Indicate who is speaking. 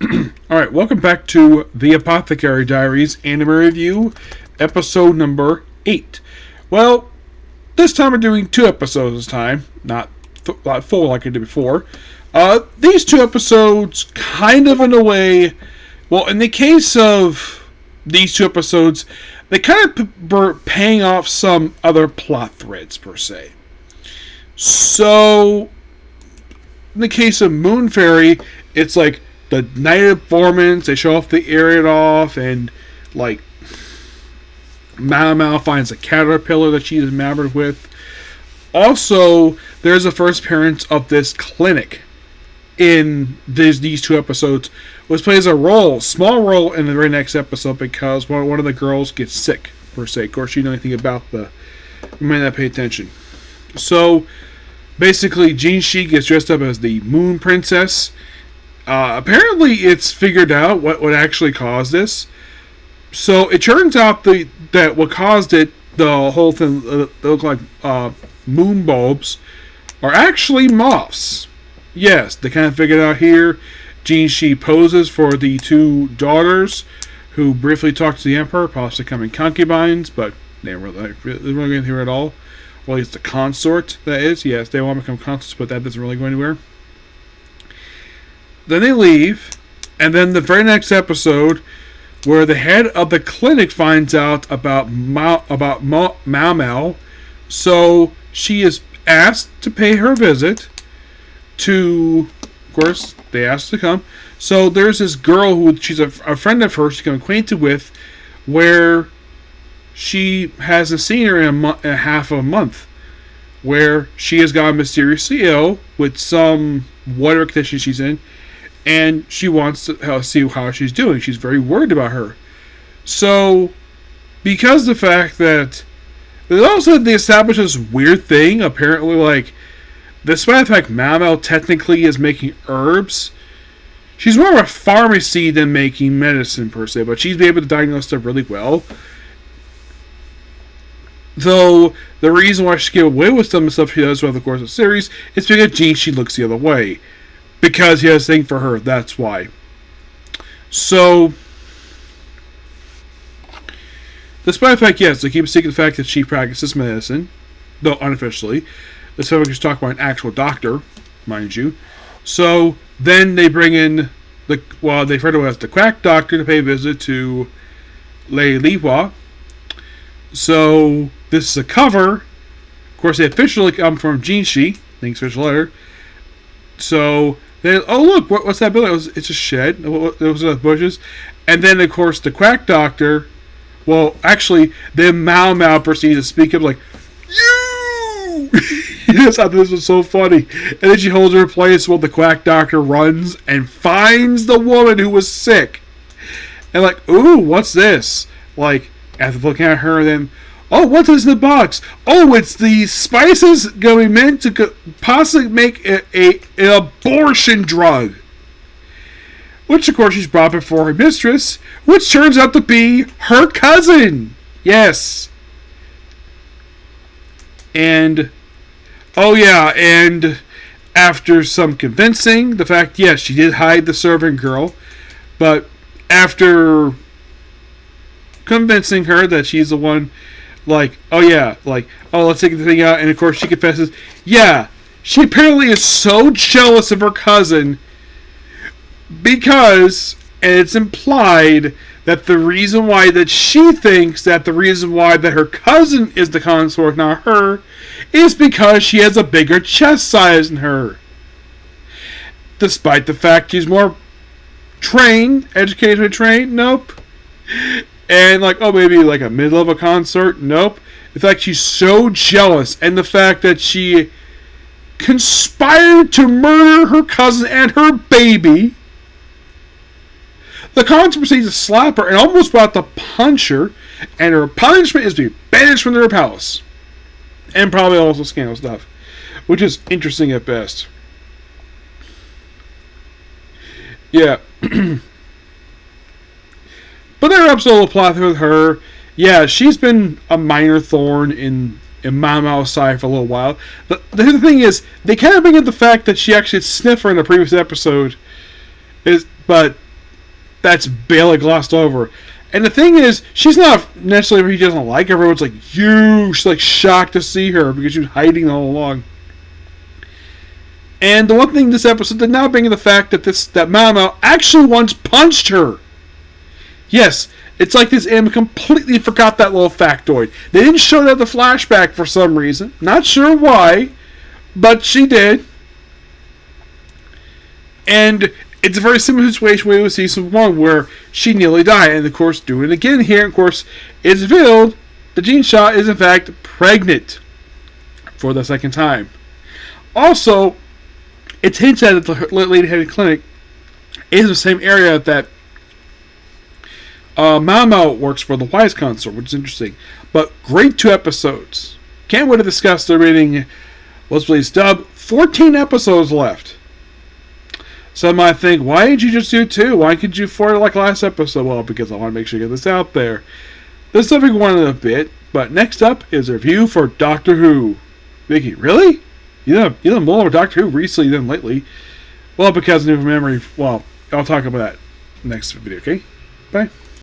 Speaker 1: Alright, welcome back to the Apothecary Diaries Anime Review, episode number 8. Well, this time we're doing 2 episodes this time, not 4 like I did before. These 2 episodes, kind of in a way, well, in the case of these 2 episodes, they kind of were paying off some other plot threads, per se. So, in the case of Moon Fairy, it's like the night of performance, they show off the area off, and like Mao finds a caterpillar that she's enamored with. Also, there's a first appearance of this clinic in these 2 episodes, which plays a small role in the very next episode because one of the girls gets sick, per se. Of course, you know anything about you may not pay attention. So, basically, Jinshi gets dressed up as the Moon Princess. Apparently, it's figured out what actually caused this. So it turns out that what caused it, the whole thing that look like moon bulbs, are actually moths. Yes, they kind of figured out here. Jinshi poses for the 2 daughters, who briefly talk to the Emperor, possibly becoming concubines, but they don't really go anywhere at all. Well, at least the consort, that is. Yes, they want to become consorts, but that doesn't really go anywhere. Then they leave, and then the very next episode, where the head of the clinic finds out about Mao, so she is asked to pay her visit to, of course, they asked to come. So there's this girl who she's a friend of hers she's become acquainted with, where she hasn't seen her in a half of a month, where she has gotten mysteriously ill with some whatever condition she's in. And she wants to see how she's doing. She's very worried about her. So, because of the fact that they established this weird thing, apparently, like, despite the fact Mao technically is making herbs, she's more of a pharmacy than making medicine, per se, but she's able to diagnose stuff really well. Though, the reason why she can get away with some of the stuff she does throughout the course of the series is because Jinshi looks the other way. Because he has a thing for her, that's why. So, despite the fact, yes, they keep secret the fact that she practices medicine, though unofficially. This time we just talk about an actual doctor, mind you. So, then they bring in they refer to as the quack doctor to pay a visit to Lei Liwa. So, this is a cover. Of course, they officially come from Jinshi, thanks for the letter. So, look, what's that building? It's a shed. Those are the bushes. And then, of course, the quack doctor, then Mao proceeds to speak up like, you! Yes, I thought this was so funny. And then she holds her place while the quack doctor runs and finds the woman who was sick. And like, ooh, what's this? Like, after looking at her, then, oh, what is the box? Oh, it's the spices going meant to possibly make an abortion drug. Which, of course, she's brought before her mistress, which turns out to be her cousin. Yes. And, and after some convincing, the fact, yes, she did hide the servant girl, but after convincing her that she's the one, let's take the thing out, and of course she confesses, yeah, she apparently is so jealous of her cousin because, and it's implied that the reason why that she thinks that the reason why that her cousin is the consort, not her, is because she has a bigger chest size than her. Despite the fact she's more educated trained, nope. And maybe like a mid-level consort, nope. In fact, she's so jealous, and the fact that she conspired to murder her cousin and her baby. The consort proceeds to slap her and almost about to punch her, and her punishment is to be banished from their palace. And probably also scandal stuff, which is interesting at best. Yeah. But there are absolute plot with her. Yeah, she's been a minor thorn in Mao's side for a little while. The thing is, they kind of bring up the fact that she actually sniffer in the previous episode. But that's barely glossed over. And the thing is, she's not necessarily he doesn't like her. Everyone's like, you. She's like shocked to see her because she was hiding all along. And the one thing this episode did not bring in the fact that Mama actually once punched her. Yes, it's like this anime completely forgot that little factoid. They didn't show that in the flashback for some reason. Not sure why, but she did. And it's a very similar situation we would see season 1 where she nearly died. And of course, doing it again here, of course, it's revealed that Jean Shaw is in fact pregnant for the second time. Also, it's hinted that the lady-headed clinic is the same area that Mao works for, the Wise Consort, which is interesting. But great 2 episodes. Can't wait to discuss the remaining, let's please dub, 14 episodes left. Some might think, why didn't you just do 2? Why could you 4 like last episode? Well, because I want to make sure you get this out there. There's something we wanted a bit, but next up is a review for Doctor Who. Vicky, really? You know more about Doctor Who recently than lately. Well, because of new memory. Well, I'll talk about that next video, okay? Bye.